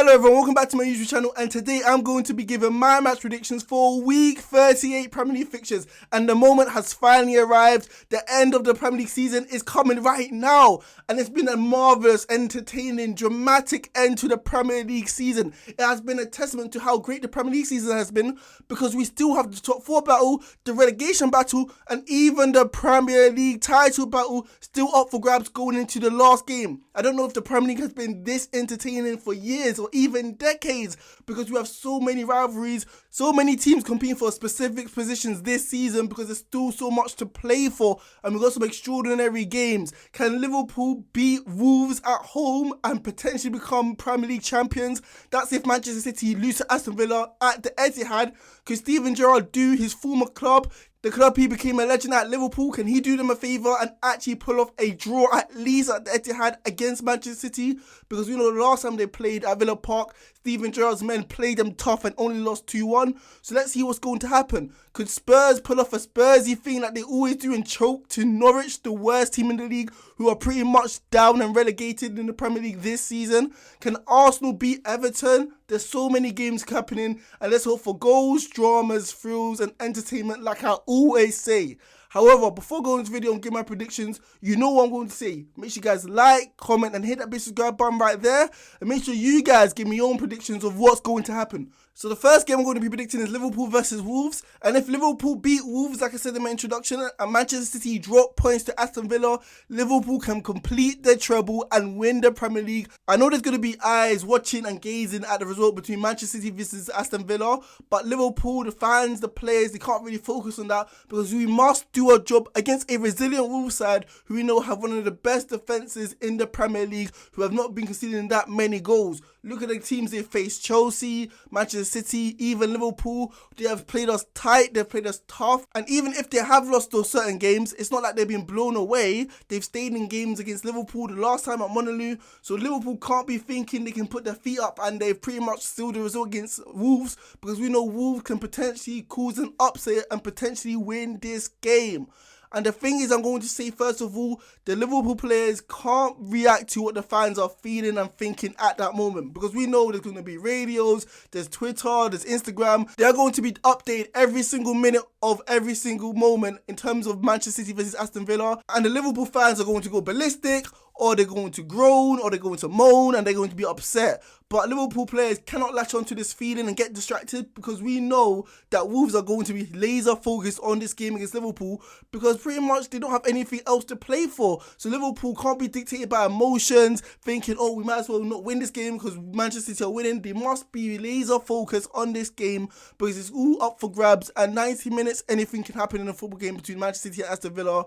Hello everyone, welcome back to my YouTube channel, and today I'm going to be giving my match predictions for week 38 Premier League fixtures, and the moment has finally arrived. The end of the Premier League season is coming right now, and it's been a marvellous, entertaining, dramatic end to the Premier League season. It has been a testament to how great the Premier League season has been, because we still have the top 4 battle, the relegation battle, and even the Premier League title battle still up for grabs going into the last game. I don't know if the Premier League has been this entertaining for years or even decades, because we have so many rivalries, so many teams competing for specific positions this season, because there's still so much to play for, and we've got some extraordinary games. Can Liverpool beat Wolves at home and potentially become Premier League champions? That's if Manchester City lose to Aston Villa at the Etihad. Could Steven Gerrard do his former club, the club he became a legend at, Liverpool, can he do them a favour and actually pull off a draw at least at the Etihad against Manchester City? Because we know the last time they played at Villa Park, Steven Gerrard's men played them tough and only lost 2-1. So let's see what's going to happen. Could Spurs pull off a Spursy thing like they always do and choke to Norwich, the worst team in the league, who are pretty much down and relegated in the Premier League this season? Can Arsenal beat Everton? There's so many games happening, and let's hope for goals, dramas, thrills, and entertainment like I always say. However, before going into the video and give my predictions, you know what I'm going to say. Make sure you guys like, comment, and hit that big subscribe button right there. And make sure you guys give me your own predictions of what's going to happen. So the first game I'm going to be predicting is Liverpool versus Wolves. And if Liverpool beat Wolves, like I said in my introduction, and Manchester City drop points to Aston Villa, Liverpool can complete their treble and win the Premier League. I know there's going to be eyes watching and gazing at the result between Manchester City versus Aston Villa, but Liverpool, the fans, the players, they can't really focus on that, because we must do our job against a resilient Wolves side who we know have one of the best defences in the Premier League, who have not been conceding that many goals. Look at the teams they faced: Chelsea, Manchester City, even Liverpool. They have played us tight, they've played us tough, and even if they have lost those certain games, it's not like they've been blown away. They've stayed in games against Liverpool the last time at Molineux, so Liverpool can't be thinking they can put their feet up and they've pretty much sealed the result against Wolves, because we know Wolves can potentially cause an upset and potentially win this game. And the thing is, I'm going to say, first of all, the Liverpool players can't react to what the fans are feeling and thinking at that moment, because we know there's going to be radios, there's Twitter, there's Instagram. They're going to be updated every single minute of every single moment in terms of Manchester City versus Aston Villa. And the Liverpool fans are going to go ballistic, or they're going to groan, or they're going to moan, and they're going to be upset. But Liverpool players cannot latch onto this feeling and get distracted, because we know that Wolves are going to be laser focused on this game against Liverpool, because pretty much they don't have anything else to play for. So Liverpool can't be dictated by emotions, thinking, oh, we might as well not win this game because Manchester City are winning. They must be laser focused on this game, because it's all up for grabs, and 90 minutes, anything can happen in a football game between Manchester City and Aston Villa.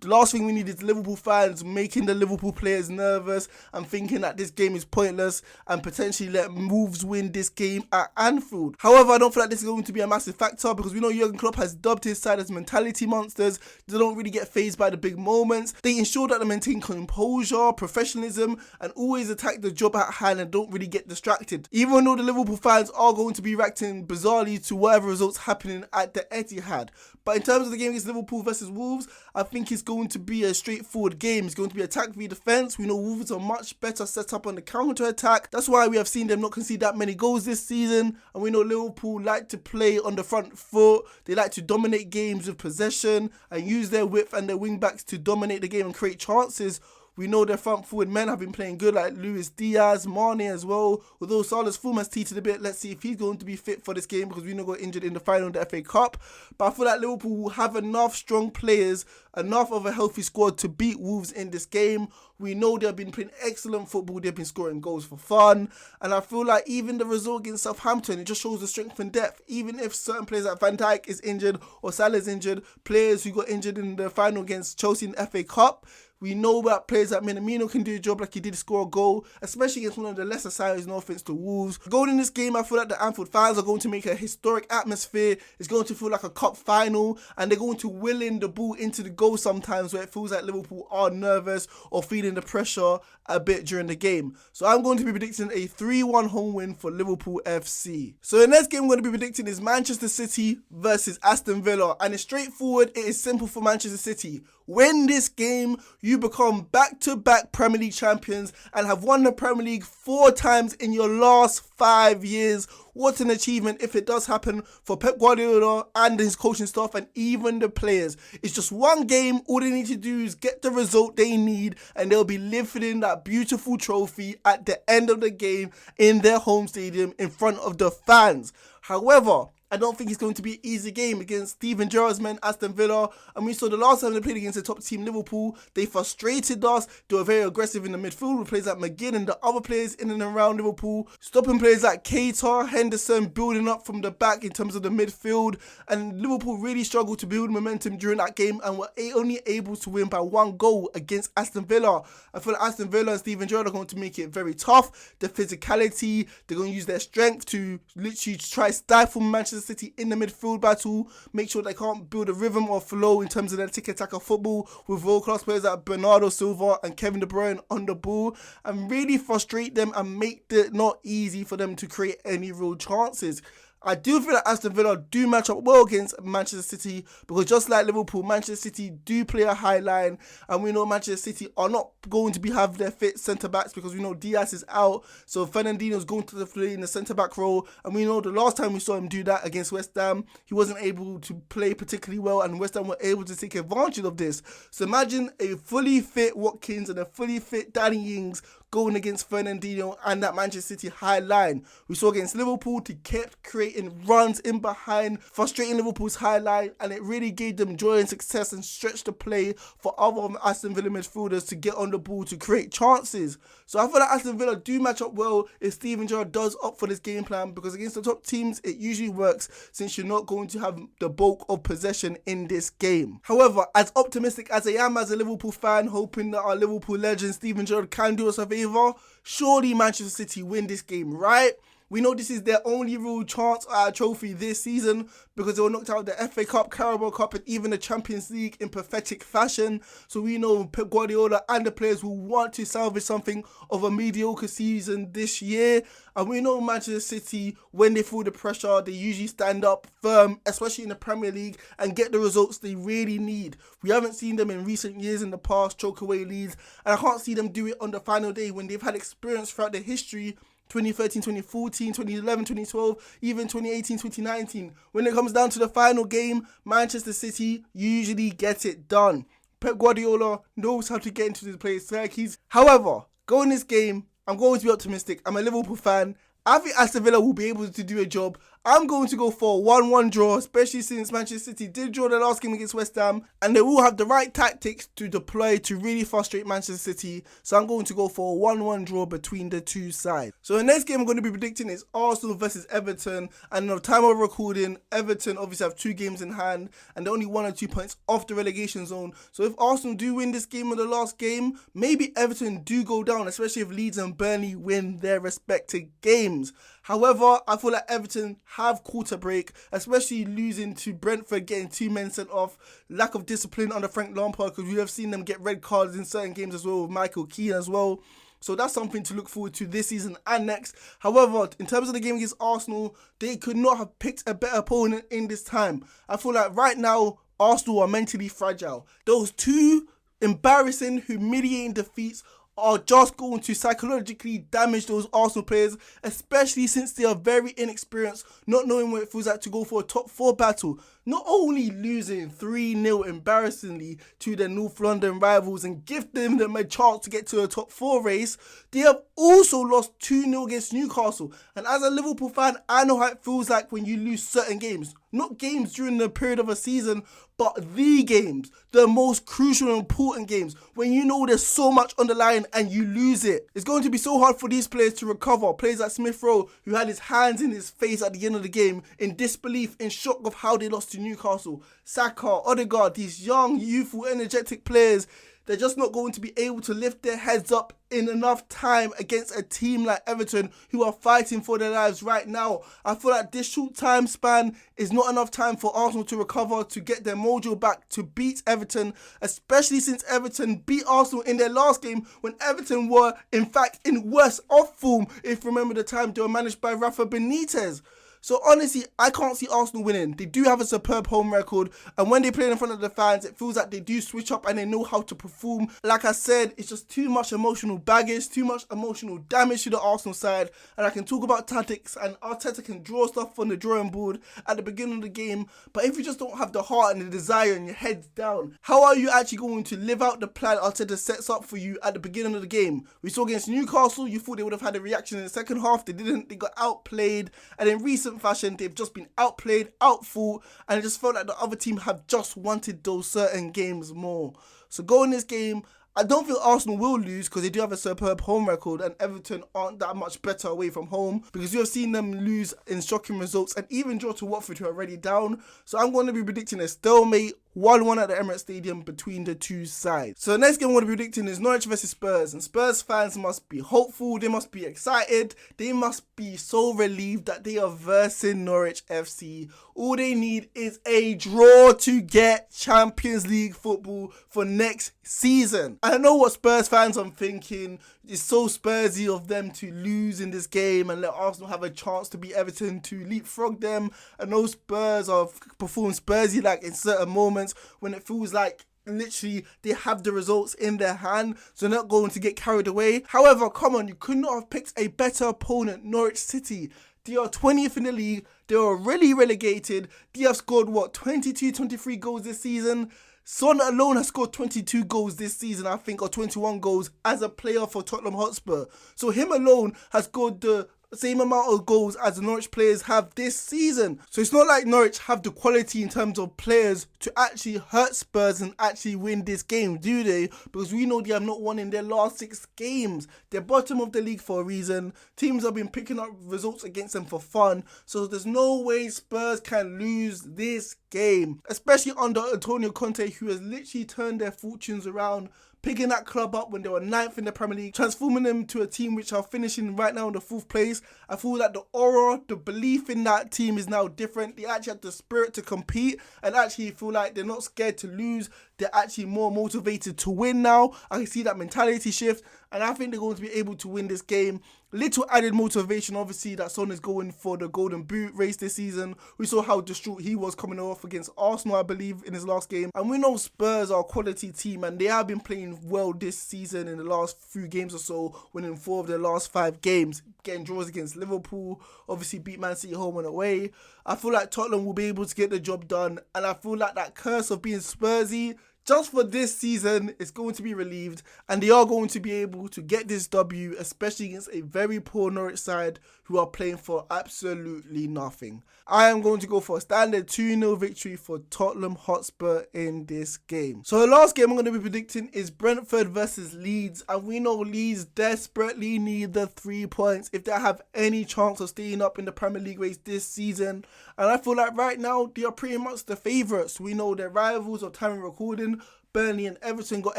The last thing we need is Liverpool fans making the Liverpool players nervous and thinking that this game is pointless and potentially let Wolves win this game at Anfield. However, I don't feel like this is going to be a massive factor, because we know Jurgen Klopp has dubbed his side as mentality monsters. They don't really get fazed by the big moments. They ensure that they maintain composure, professionalism, and always attack the job at hand and don't really get distracted. Even though the Liverpool fans are going to be reacting bizarrely to whatever results happening at the Etihad. But in terms of the game against Liverpool versus Wolves, I think it's going to be a straightforward game. It's going to be attack v defence. We know Wolves are much better set up on the counter-attack. That's why we have seen them not concede that many goals this season. And we know Liverpool like to play on the front foot. They like to dominate games with possession and use their width and their wing-backs to dominate the game and create chances. We know their front forward men have been playing good, like Luis Diaz, Mane as well. Although Salah's form has teetered a bit, let's see if he's going to be fit for this game, because we know got injured in the final of the FA Cup. But I feel like Liverpool will have enough strong players, enough of a healthy squad to beat Wolves in this game. We know they've been playing excellent football. They've been scoring goals for fun. And I feel like even the result against Southampton, it just shows the strength and depth. Even if certain players like Van Dijk is injured or Salah is injured, players who got injured in the final against Chelsea in the FA Cup, we know that players like Minamino can do a job like he did score a goal, especially against one of the lesser sides, no offense to Wolves. Going in this game, I feel like the Anfield fans are going to make a historic atmosphere. It's going to feel like a cup final, and they're going to will in the ball into the goal sometimes, where it feels like Liverpool are nervous or feeling the pressure a bit during the game. So I'm going to be predicting a 3-1 home win for Liverpool FC. So the next game I'm going to be predicting is Manchester City versus Aston Villa, and it's straightforward. It is simple for Manchester City. Win this game, you become back-to-back Premier League champions and have won the Premier League 4 times in your last 5 years. What an achievement if it does happen for Pep Guardiola and his coaching staff and even the players. It's just one game. All they need to do is get the result they need and they'll be lifting that beautiful trophy at the end of the game in their home stadium in front of the fans. However, I don't think it's going to be an easy game against Steven Gerrard's men, Aston Villa. And we saw the last time they played against the top team, Liverpool, they frustrated us. They were very aggressive in the midfield with players like McGinn and the other players in and around Liverpool, stopping players like Keita, Henderson, building up from the back in terms of the midfield. And Liverpool really struggled to build momentum during that game and were only able to win by 1 goal against Aston Villa. I feel like Aston Villa and Steven Gerrard are going to make it very tough. The physicality, they're going to use their strength to literally try stifle Manchester City in the midfield battle, make sure they can't build a rhythm or flow in terms of their tiki-taka football with world-class players like Bernardo Silva and Kevin De Bruyne on the ball, and really frustrate them and make it not easy for them to create any real chances. I do feel like Aston Villa do match up well against Manchester City because just like Liverpool, Manchester City do play a high line, and we know Manchester City are not going to have their fit centre-backs because we know Diaz is out, so Fernandinho's going to play in the centre-back role, and we know the last time we saw him do that against West Ham, he wasn't able to play particularly well, and West Ham were able to take advantage of this. So imagine a fully fit Watkins and a fully fit Danny Ings going against Fernandinho and that Manchester City high line. We saw against Liverpool, they kept creating runs in behind, frustrating Liverpool's high line, and it really gave them joy and success and stretched the play for other Aston Villa midfielders to get on the ball to create chances. So I feel like Aston Villa do match up well if Steven Gerrard does opt for this game plan, because against the top teams it usually works since you're not going to have the bulk of possession in this game. However, as optimistic as I am as a Liverpool fan, hoping that our Liverpool legend Steven Gerrard can do us a favour, surely Manchester City win this game, right? We know this is their only real chance at a trophy this season because they were knocked out of the FA Cup, Carabao Cup and even the Champions League in pathetic fashion. So we know Pep Guardiola and the players will want to salvage something of a mediocre season this year. And we know Manchester City, when they feel the pressure, they usually stand up firm, especially in the Premier League, and get the results they really need. We haven't seen them in recent years in the past choke away Leeds, and I can't see them do it on the final day when they've had experience throughout their history. 2013, 2014, 2011, 2012, even 2018, 2019. When it comes down to the final game, Manchester City usually gets it done. Pep Guardiola knows how to get into the players' psyches. However, going this game, I'm going to be optimistic. I'm a Liverpool fan. I think Aston Villa will be able to do a job. I'm going to go for a 1-1 draw, especially since Manchester City did draw the last game against West Ham, and they will have the right tactics to deploy to really frustrate Manchester City. So I'm going to go for a 1-1 draw between the two sides. So the next game I'm going to be predicting is Arsenal versus Everton, and at the time of recording, Everton obviously have 2 games in hand, and they're only 1 or 2 points off the relegation zone. So if Arsenal do win this game in the last game, maybe Everton do go down, especially if Leeds and Burnley win their respective games. However, I feel like Everton have caught a break, especially losing to Brentford, getting 2 men sent off, lack of discipline under Frank Lampard, because we have seen them get red cards in certain games as well with Michael Keane as well. So that's something to look forward to this season and next. However, in terms of the game against Arsenal, they could not have picked a better opponent in this time. I feel like right now, Arsenal are mentally fragile. Those 2 embarrassing, humiliating defeats are just going to psychologically damage those Arsenal players, especially since they are very inexperienced, not knowing what it feels like to go for a top 4 battle. Not only losing 3-0 embarrassingly to their North London rivals and giving them a chance to get to a top 4 race, they have also lost 2-0 against Newcastle. And as a Liverpool fan, I know how it feels like when you lose certain games. Not games during the period of a season, but the games, the most crucial and important games, when you know there's so much on the line and you lose it. It's going to be so hard for these players to recover. Players like Smith Rowe, who had his hands in his face at the end of the game, in disbelief, in shock of how they lost to Newcastle. Saka, Odegaard, these young, youthful, energetic players, they're just not going to be able to lift their heads up in enough time against a team like Everton, who are fighting for their lives right now. I feel like this short time span is not enough time for Arsenal to recover, to get their mojo back, to beat Everton, especially since Everton beat Arsenal in their last game when Everton were, in fact, in worse off form, if you remember the time they were managed by Rafa Benitez. So honestly, I can't see Arsenal winning. They do have a superb home record, and when they play in front of the fans, it feels like they do switch up and they know how to perform. Like I said, it's just too much emotional baggage, too much emotional damage to the Arsenal side, and I can talk about tactics, and Arteta can draw stuff on the drawing board at the beginning of the game, but if you just don't have the heart and the desire and your head's down, how are you actually going to live out the plan Arteta sets up for you at the beginning of the game? We saw against Newcastle, you thought they would have had a reaction in the second half. They didn't. They got outplayed, and in recent fashion, they've just been outplayed, outfought, and it just felt like the other team have just wanted those certain games more. So going this game, I don't feel Arsenal will lose because they do have a superb home record, and Everton aren't that much better away from home, because you have seen them lose in shocking results and even draw to Watford, who are already down. So I'm going to be predicting a stalemate, 1-1 at the Emirates Stadium between the two sides. So the next game I'm going to be predicting is Norwich versus Spurs, and Spurs fans must be hopeful, they must be excited, they must be so relieved that they are versing Norwich FC. All they need is a draw to get Champions League football for next season. I know what Spurs fans are thinking. It's so Spursy of them to lose in this game and let Arsenal have a chance to beat Everton, to leapfrog them. And those Spurs are performing Spursy like in certain moments when it feels like literally they have the results in their hand, so they're not going to get carried away. However, come on, you could not have picked a better opponent. Norwich City, they are 20th in the league, they are really relegated. They have scored 22, 23 goals this season. Son alone has scored 22 goals this season, I think, or 21 goals as a player for Tottenham Hotspur. So him alone has scored the same amount of goals as the Norwich players have this season. So it's not like Norwich have the quality in terms of players to actually hurt Spurs and actually win this game, do they? Because we know they have not won in their last 6 games. They're bottom of the league for a reason. Teams have been picking up results against them for fun. So there's no way Spurs can lose this game, especially under Antonio Conte, who has literally turned their fortunes around, picking that club up when they were 9th in the Premier League, transforming them to a team which are finishing right now in the 4th place. I feel like the aura, the belief in that team is now different. They actually have the spirit to compete and actually feel like they're not scared to lose. They're actually more motivated to win now. I can see that mentality shift, and I think they're going to be able to win this game. Little added motivation, obviously, that Son is going for the Golden Boot race this season. We saw how distraught he was coming off against Arsenal, I believe, in his last game. And we know Spurs are a quality team, and they have been playing well this season in the last few games or so, winning 4 of their last 5 games, getting draws against Liverpool, obviously beat Man City home and away. I feel like Tottenham will be able to get the job done, and I feel like that curse of being Spursy just for this season is going to be relieved, and they are going to be able to get this W, especially against a very poor Norwich side who are playing for absolutely nothing. I am going to go for a standard 2-0 victory for Tottenham Hotspur in this game. So the last game I'm going to be predicting is Brentford versus Leeds, and we know Leeds desperately need the 3 points if they have any chance of staying up in the Premier League race this season. And I feel like right now they are pretty much the favourites. We know their rivals of time of recording, Burnley and Everton, got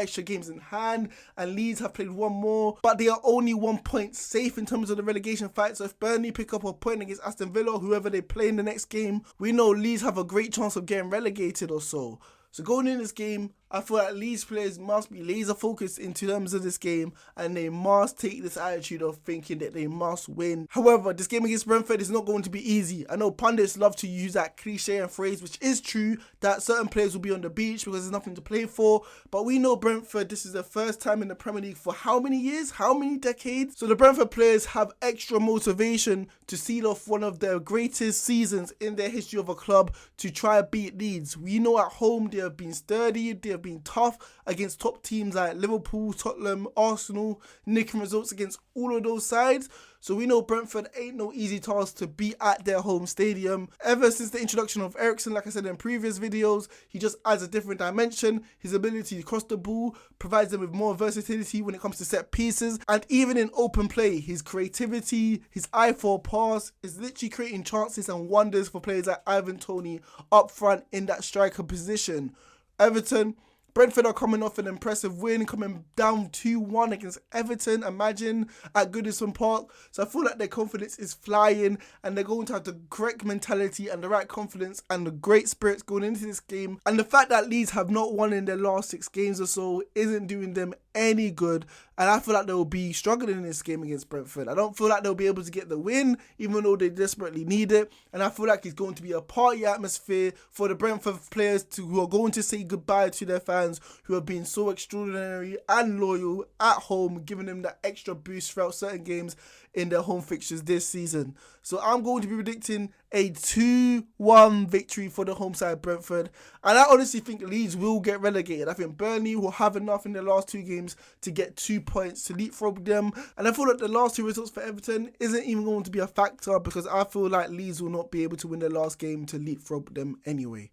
extra games in hand, and Leeds have played 1 more, but they are only 1 point safe in terms of the relegation fight. So if Burnley pick up a point against Aston Villa or whoever they play in the next game, we know Leeds have a great chance of getting relegated or so. So going in this game, I feel like Leeds players must be laser focused in terms of this game, and they must take this attitude of thinking that they must win. However, this game against Brentford is not going to be easy. I know pundits love to use that cliche and phrase, which is true, that certain players will be on the beach because there's nothing to play for. But we know Brentford, this is their first time in the Premier League for how many years? How many decades? So the Brentford players have extra motivation to seal off one of their greatest seasons in their history of a club to try and beat Leeds. We know at home they have been sturdy, they have been tough against top teams like Liverpool, Tottenham, Arsenal, nicking results against all of those sides. So we know Brentford ain't no easy task to beat at their home stadium. Ever since the introduction of Eriksen, like I said in previous videos, he just adds a different dimension. His ability to cross the ball provides them with more versatility when it comes to set pieces, and even in open play, his creativity, his eye for a pass is literally creating chances and wonders for players like Ivan Toney up front in that striker position. Everton, Brentford are coming off an impressive win, coming down 2-1 against Everton, imagine, at Goodison Park. So I feel like their confidence is flying and they're going to have the correct mentality and the right confidence and the great spirits going into this game. And the fact that Leeds have not won in their last 6 games or so isn't doing them any good, and I feel like they'll be struggling in this game against Brentford. I don't feel like they'll be able to get the win, even though they desperately need it, and I feel like it's going to be a party atmosphere for the Brentford players who are going to say goodbye to their fans who have been so extraordinary and loyal at home, giving them that extra boost throughout certain games in their home fixtures this season. So I'm going to be predicting a 2-1 victory for the home side Brentford, and I honestly think Leeds will get relegated. I think Burnley will have enough in their last 2 games to get 2 points to leapfrog them, and I feel like the last 2 results for Everton isn't even going to be a factor because I feel like Leeds will not be able to win their last game to leapfrog them anyway.